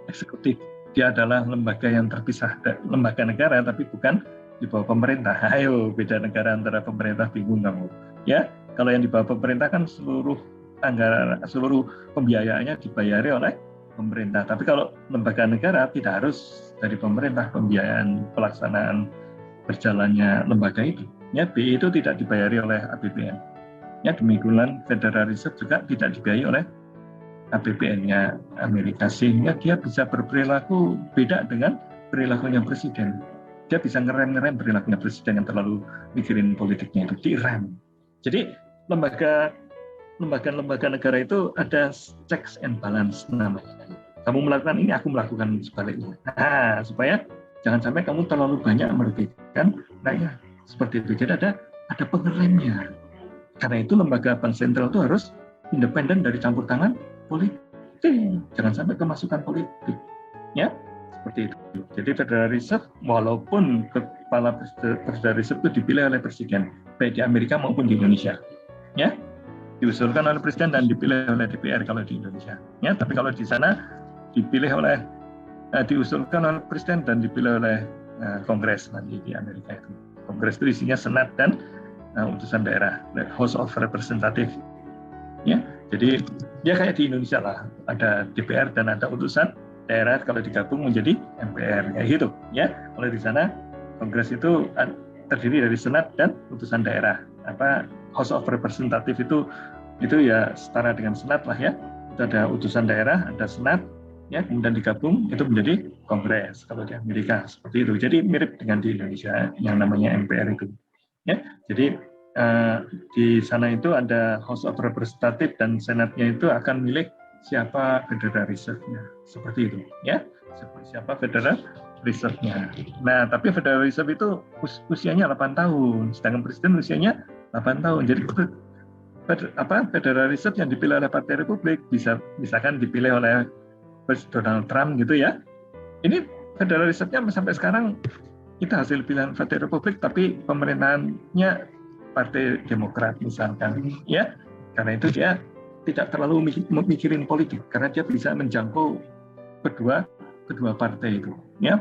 eksekutif, dia adalah lembaga yang terpisah, lembaga negara tapi bukan di bawah pemerintah. Ayo, beda negara antara pemerintah, bingung kamu. Ya, kalau yang di bawah pemerintah kan seluruh anggaran, seluruh pembiayaannya dibayari oleh pemerintah. Tapi kalau lembaga negara tidak harus dari pemerintah pembiayaan pelaksanaan berjalannya lembaga itu. Ya, BI itu tidak dibayari oleh APBN. Ya, demikian Federal Reserve juga tidak dibayari oleh APBN-nya Amerika, sehingga dia bisa berperilaku beda dengan perilakunya presiden. Dia bisa ngerem perilakunya presiden yang terlalu mikirin politiknya itu, direm. Jadi lembaga negara itu ada checks and balance namanya. Kamu melakukan ini, aku melakukan sebaliknya. Nah, supaya jangan sampai kamu terlalu banyak merugikan rakyat. Seperti itu. Jadi ada pengeremnya. Karena itu lembaga bank sentral itu harus independen dari campur tangan politik. Jangan sampai kemasukan politik. Ya, seperti itu. Jadi Federal Reserve, walaupun kepala Federal Reserve itu dipilih oleh presiden, baik di Amerika maupun di Indonesia. Ya, diusulkan oleh presiden dan dipilih oleh DPR kalau di Indonesia. Ya, tapi kalau di sana diusulkan oleh presiden dan dipilih oleh Kongres nanti di Amerika itu. Kongres itu isinya Senat dan utusan daerah, House of Representatives. Ya, jadi ya kayak di Indonesia lah, ada DPR dan ada utusan daerah kalau digabung menjadi MPR kayak gitu. Ya, kalau di sana Kongres itu terdiri dari Senat dan utusan daerah. House of Representatives itu ya setara dengan Senat lah ya. Itu ada utusan daerah, ada Senat, ya kemudian digabung itu menjadi Kongres kalau di Amerika seperti itu. Jadi mirip dengan di Indonesia yang namanya MPR itu. Ya, jadi Di sana itu ada House of Representative dan Senatnya itu akan milih siapa Federal Reserve-nya, seperti itu, ya. Siapa Federal Reserve-nya. Nah, tapi Federal Reserve itu usianya 8 tahun, sedangkan Presiden usianya 8 tahun. Jadi Federal Reserve yang dipilih oleh Partai Republik misalkan dipilih oleh Donald Trump gitu ya. Ini Federal Reserve-nya sampai sekarang kita hasil pilihan Partai Republik, tapi pemerintahannya Partai Demokrat misalkan, ya. Karena itu dia tidak terlalu mikirin politik, karena dia bisa menjangkau kedua partai itu, ya.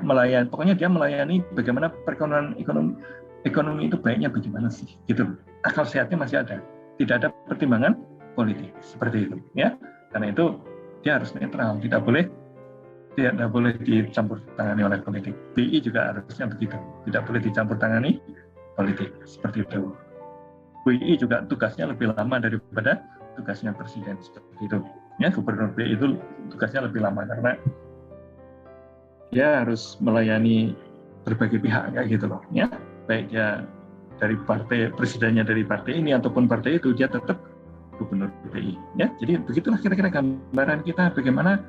Pokoknya dia melayani bagaimana perekonomian ekonomi itu baiknya bagaimana sih, gitu. Akal sehatnya masih ada, tidak ada pertimbangan politik seperti itu, ya. Karena itu dia harus netral, tidak boleh dicampur tangani oleh politik. BI juga harusnya begitu, tidak boleh dicampur tangani politik seperti itu. BI juga tugasnya lebih lama daripada tugasnya presiden seperti itu. Ya, gubernur BI itu tugasnya lebih lama karena dia harus melayani berbagai pihak kayak gitu loh. Ya, baik dia dari partai, presidennya dari partai ini ataupun partai itu, dia tetap gubernur BI. Ya, jadi begitulah kira-kira gambaran kita bagaimana.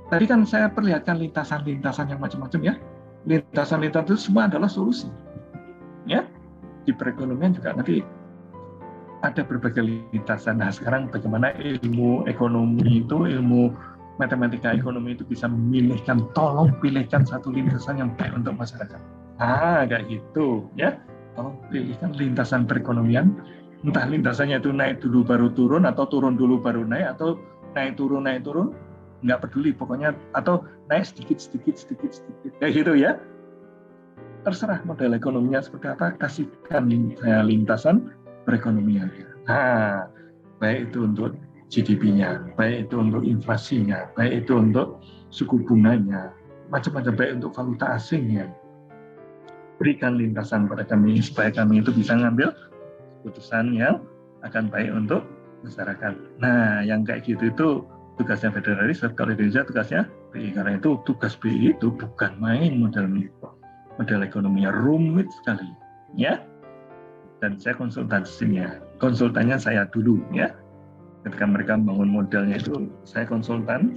Tadi kan saya perlihatkan lintasan-lintasan yang macam-macam ya. Lintasan-lintasan itu semua adalah solusi. Ya, di perekonomian juga nanti ada berbagai lintasan. Nah, sekarang bagaimana ilmu ekonomi itu, ilmu matematika ekonomi itu bisa memilihkan, tolong pilihkan satu lintasan yang baik untuk masyarakat. Kayak gitu, ya. Tolong pilihkan lintasan perekonomian. Entah lintasannya itu naik dulu baru turun, atau turun dulu baru naik, atau naik turun, nggak peduli pokoknya, atau naik sedikit, kayak gitu ya. Terserah model ekonominya seperti apa, kasihkan lintasan perekonomian. Baik itu untuk GDP-nya, baik itu untuk inflasinya, baik itu untuk suku bunganya, macam-macam, baik untuk valuta asingnya. Berikan lintasan pada kami supaya kami itu bisa ngambil keputusan yang akan baik untuk masyarakat. Nah, yang kayak gitu itu tugasnya Federal Reserve. Kalau Indonesia tugasnya BI. Karena itu tugas BI itu bukan main, model ekonominya rumit sekali, ya. Dan saya konsultannya saya dulu, ya. Ketika mereka membangun modelnya itu, saya konsultan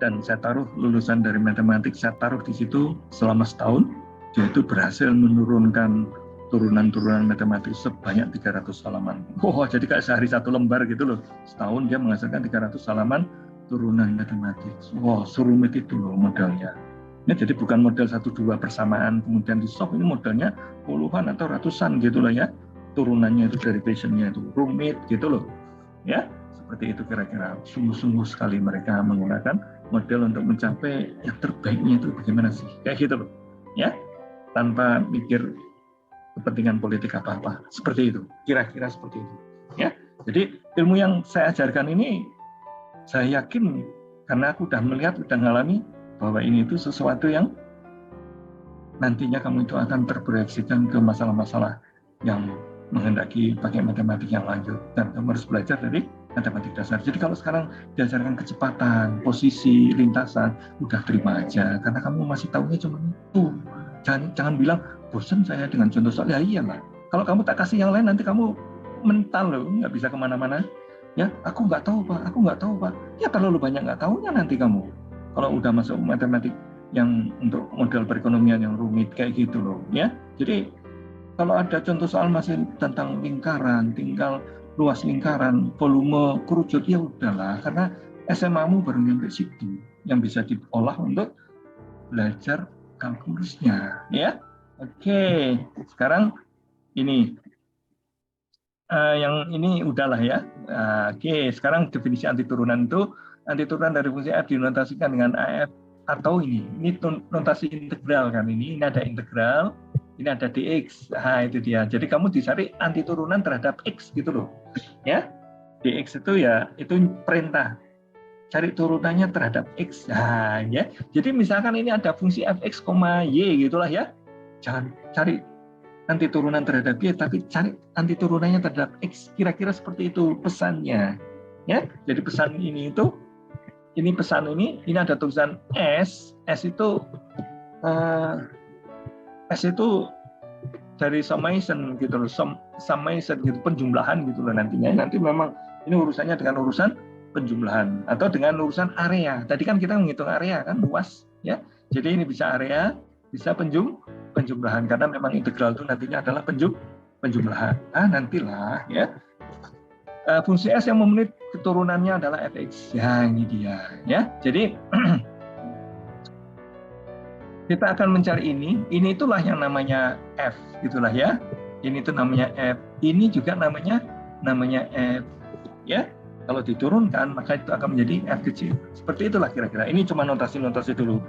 dan saya taruh lulusan dari matematik, saya taruh di situ selama setahun. Dia itu berhasil menurunkan turunan-turunan matematik sebanyak 300 halaman. Jadi kayak sehari satu lembar gitu loh. Setahun dia menghasilkan 300 halaman turunan matematik. Serumit itu loh modelnya. Ya, jadi bukan model 1-2 persamaan kemudian di solve, ini modelnya puluhan atau ratusan gitu loh ya. Turunannya itu derivation-nya itu rumit gitu loh. Ya, seperti itu kira-kira. Sungguh-sungguh sekali mereka menggunakan model untuk mencapai yang terbaiknya itu bagaimana sih. Kayak gitu loh. Ya, tanpa mikir kepentingan politik apa-apa. Seperti itu. Kira-kira seperti itu. Ya. Jadi ilmu yang saya ajarkan ini saya yakin karena aku udah melihat, udah ngalami bahwa ini itu sesuatu yang nantinya kamu itu akan terproyeksikan ke masalah-masalah yang menghendaki pakai matematik yang lanjut, dan kamu harus belajar dari matematik dasar. Jadi kalau sekarang diajarkan kecepatan, posisi, lintasan, udah terima aja karena kamu masih tahunya cuma itu. Jangan bilang bosan saya dengan contoh soal. Ya iyalah, kalau kamu tak kasih yang lain nanti kamu mental loh, nggak bisa kemana-mana. Ya, aku nggak tahu pak. Ya terlalu banyak nggak tahunya nanti kamu. Kalau udah masuk matematik yang untuk model perekonomian yang rumit kayak gitu loh, ya. Jadi kalau ada contoh soal masih tentang lingkaran, tinggal luas lingkaran, volume kerucut, ya udahlah, karena SMA-mu baru nyampe situ, yang bisa diolah untuk belajar kalkulusnya, ya. Oke, sekarang ini yang ini udahlah ya. Oke, sekarang definisi antiturunan itu, antiturunan dari fungsi f dinotasikan dengan AF atau ini notasi integral kan, ini ada integral, ini ada dx. Itu dia. Jadi kamu dicari antiturunan terhadap x gitu loh. Ya. Dx itu ya itu perintah. Cari turunannya terhadap x. Ya. Jadi misalkan ini ada fungsi fx, y gitulah ya. Jangan cari antiturunan terhadap y, tapi cari antiturunannya terhadap x. Kira-kira seperti itu pesannya. Ya. Jadi pesan ini itu ini ada tulisan S itu dari summation gitu loh, summation gitu, penjumlahan gitu loh nantinya. Nanti memang ini urusannya dengan urusan penjumlahan atau dengan urusan area. Tadi kan kita menghitung area kan luas ya. Jadi ini bisa area, bisa penjumlahan karena memang integral itu nantinya adalah penjumlahan. Nantilah ya. Fungsi S yang memenuhi keturunannya adalah fx. Ya, ini dia ya. Jadi kita akan mencari ini itulah yang namanya F, gitulah ya. Ini itu namanya F. Ini juga namanya F, ya. Kalau diturunkan maka itu akan menjadi F kecil. Seperti itulah kira-kira. Ini cuma notasi-notasi dulu.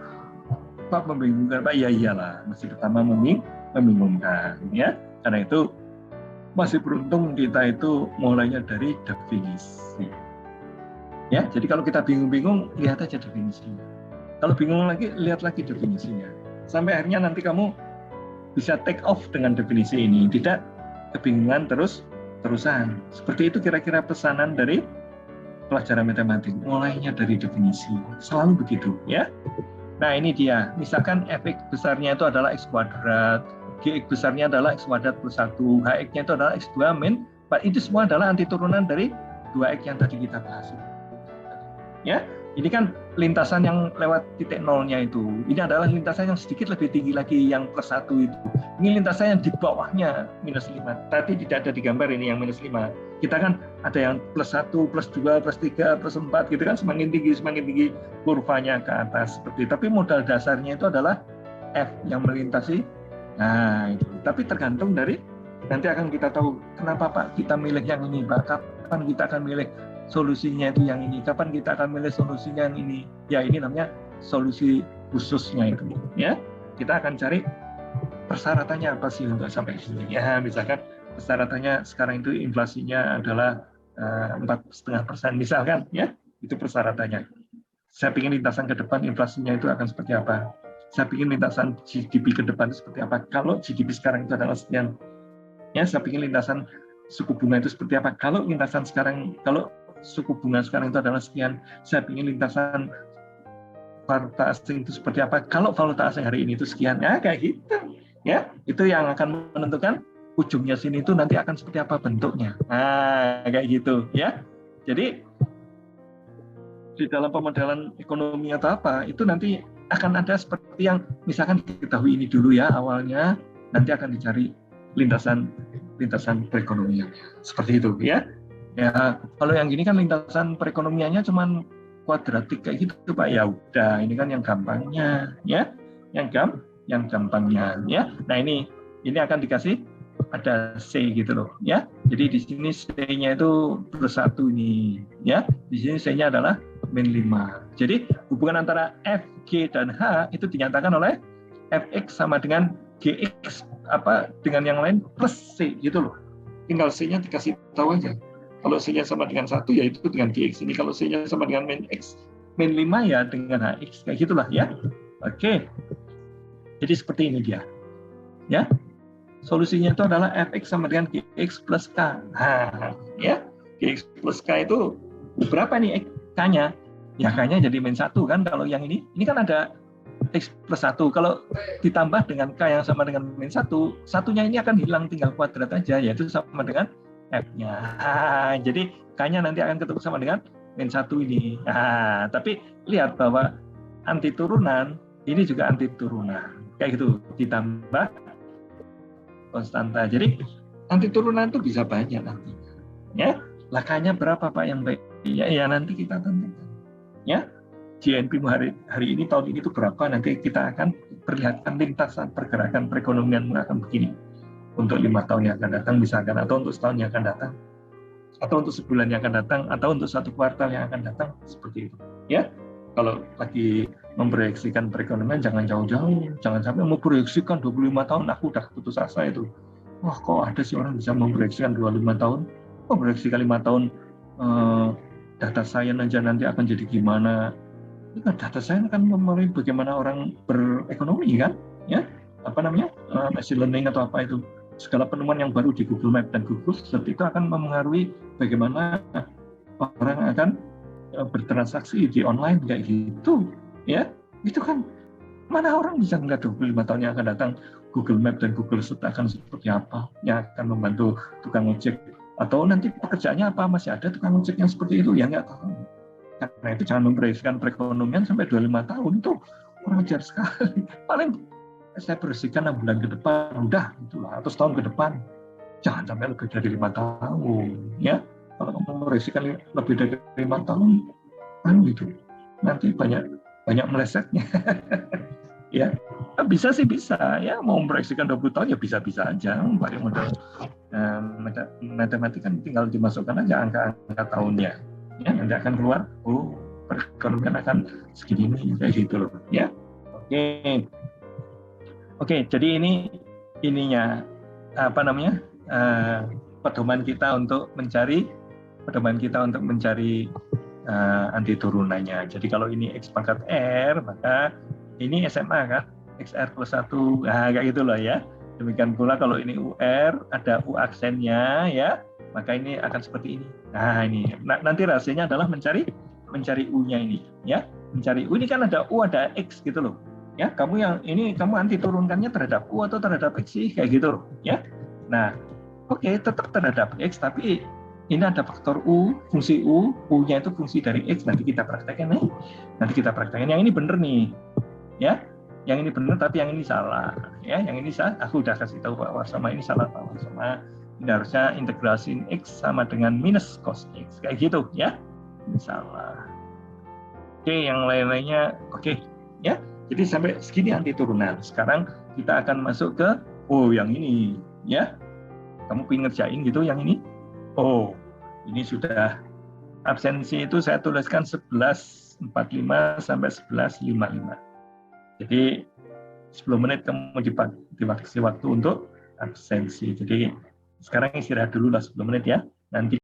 Pak membingungkan Pak? Ya iyalah, masih pertama membingungkan, ya. Karena itu masih beruntung kita itu mulainya dari definisi. Ya, jadi kalau kita bingung-bingung, lihat aja definisinya. Kalau bingung lagi, lihat lagi definisinya. Sampai akhirnya nanti kamu bisa take off dengan definisi ini. Tidak kebingungan terusan. Seperti itu kira-kira pesanan dari pelajaran matematik. Mulainya dari definisi. Selalu begitu, ya. Nah, ini dia. Misalkan fx besarnya itu adalah x kuadrat. Gx besarnya adalah x kuadrat plus 1. Hx-nya itu adalah x2 min 4. Itu semua adalah anti turunan dari 2x yang tadi kita bahas. Ya. Ini kan lintasan yang lewat titik nolnya itu. Ini adalah lintasan yang sedikit lebih tinggi lagi, yang plus 1 itu. Ini lintasan yang di bawahnya minus 5. Tadi tidak ada di gambar ini yang minus 5. Kita kan ada yang plus 1, plus 2, plus 3, plus 4 gitu kan, semakin tinggi kurvanya ke atas. Seperti itu. Tapi modal dasarnya itu adalah F yang melintasi. Nah, itu. Tapi tergantung dari, nanti akan kita tahu kenapa Pak kita milih yang ini, Pak. Kapan kita akan milih solusinya itu yang ini, kapan kita akan milih solusinya yang ini. Ya, ini namanya solusi khususnya itu, ya. Kita akan cari persyaratannya apa sih untuk sampai sini. Ya, misalkan persyaratannya sekarang itu inflasinya adalah 4,5% misalkan, ya. Itu persyaratannya. Saya ingin lintasan ke depan inflasinya itu akan seperti apa. Saya ingin lintasan GDP ke depan itu seperti apa. Kalau GDP sekarang itu adalah sekian, ya, saya ingin lintasan suku bunga itu seperti apa. Kalau suku bunga sekarang itu adalah sekian, saya ingin lintasan valuta asing itu seperti apa. Kalau valuta asing hari ini itu sekian, ya kayak gitu. Ya, itu yang akan menentukan ujungnya sini itu nanti akan seperti apa bentuknya. Nah, kayak gitu, ya. Jadi di dalam pemodelan ekonomi atau apa, itu nanti akan ada seperti yang misalkan diketahui ini dulu ya awalnya, nanti akan dicari lintasan perekonomian. Seperti itu, ya. Ya, kalau yang gini kan lintasan perekonomiannya cuman kuadratik kayak gitu Pak. Ya udah, ini kan yang gampangnya, ya. Yang gampangnya, ya. Nah, ini akan dikasih ada C gitu loh, ya. Jadi di sini C-nya itu plus 1 ini, ya. Di sini C-nya adalah min 5. Jadi hubungan antara F, G, dan H itu dinyatakan oleh Fx sama dengan Gx dengan yang lain plus C gitu loh. Tinggal C-nya dikasih tahu aja. Kalau C-nya sama dengan 1 ya itu dengan Gx ini. Kalau C-nya sama dengan min X, min 5 ya dengan Hx. Kayak gitulah ya. Oke. Jadi seperti ini dia. Ya. Solusinya itu adalah Fx sama dengan Gx plus K. Nah, ya. Gx plus K itu berapa nih K-nya? Ya K-nya jadi min 1 kan kalau yang ini. Ini kan ada X plus 1. Kalau ditambah dengan K yang sama dengan min 1, satunya ini akan hilang, tinggal kuadrat aja, yaitu sama dengan F-nya. Jadi K-nya nanti akan ketemu sama dengan min 1 ini. Tapi lihat bahwa anti turunan, ini juga anti turunan. Kayak gitu, ditambah konstanta. Jadi anti turunan itu bisa banyak nantinya. Ya, lah K-nya berapa Pak yang baik? Ya nanti kita tentukan. Ya, GNP hari ini tahun ini itu berapa, nanti kita akan perlihatkan lintasan pergerakan perekonomian akan begini untuk 5 tahun yang akan datang misalkan, atau untuk setahun yang akan datang, atau untuk sebulan yang akan datang, atau untuk 1 kuartal yang akan datang, seperti itu. Ya, kalau lagi memproyeksikan perekonomian jangan jauh-jauh, jangan sampai memproyeksikan 25 tahun, aku udah putus asa itu. Wah, kok ada sih orang bisa memproyeksikan 25 tahun? Memproyeksikan 5 tahun data science aja nanti akan jadi gimana? Ini kan data science akan mempengaruhi bagaimana orang berekonomi kan, ya, machine learning atau apa itu, segala penemuan yang baru di Google Map dan Google Search itu akan mempengaruhi bagaimana orang akan bertransaksi di online kayak gitu, ya, itu kan Mana orang bisa melihat 25 tahun yang akan datang Google Map dan Google Search akan seperti apa, yang akan membantu tukang ojek, atau nanti pekerjaannya apa, masih ada tukang ojek yang seperti itu, yang nggak tahu. Karena itu jangan memproyeksikan perekonomian sampai 25 tahun, itu kurang ajar sekali. Paling saya bersihkan 6 bulan ke depan, udah itulah, atau setahun ke depan. Jangan sampai lebih dari 5 tahun, ya. Kalau kamu memproyeksikan lebih dari 5 tahun, kan gitu. Nanti banyak melesetnya. Ya, bisa sih bisa, ya. Mau memproyeksikan 20 tahun ya bisa-bisa aja. Pakai modal matematika kan tinggal dimasukkan aja angka-angka tahunnya. Ya, nanti akan keluar, oh, perekonomian akan segini, kayak gitu loh, ya. Oke, jadi ininya apa namanya, pedoman kita untuk mencari anti turunannya. Jadi kalau ini X pangkat R, maka ini SMA kan, XR plus 1, nah kayak gitu loh ya. Demikian pula kalau ini UR, ada U aksennya ya, maka ini akan seperti ini. Nah ini, nanti rahasianya adalah mencari U-nya ini ya. Mencari U ini kan ada U, ada X gitu loh. Ya, kamu anti turunkannya terhadap U atau terhadap X sih, kayak gitu loh ya. Nah, oke, tetap terhadap X, tapi ini ada faktor U, fungsi U, U-nya itu fungsi dari X, nanti kita praktekkan nih. Nanti kita praktekkan yang ini benar nih. Ya. Yang ini benar tapi yang ini salah. Ya, yang ini salah. Aku udah kasih tahu Pak Warsama ini salah, Pak Warsama. Ini harusnya integrasi X sama dengan minus cos X. Kayak gitu ya. Ini salah. Oke, yang lain-lainnya oke, ya. Jadi sampai segini anti turunan. Sekarang kita akan masuk ke yang ini, ya. Kamu pengen ngerjain gitu yang ini? Oh, ini sudah absensi itu saya tuliskan 11.45 sampai 11.55. Jadi 10 menit kamu dibagi waktu untuk absensi. Jadi sekarang istirahat dulu lah 10 menit ya. Nanti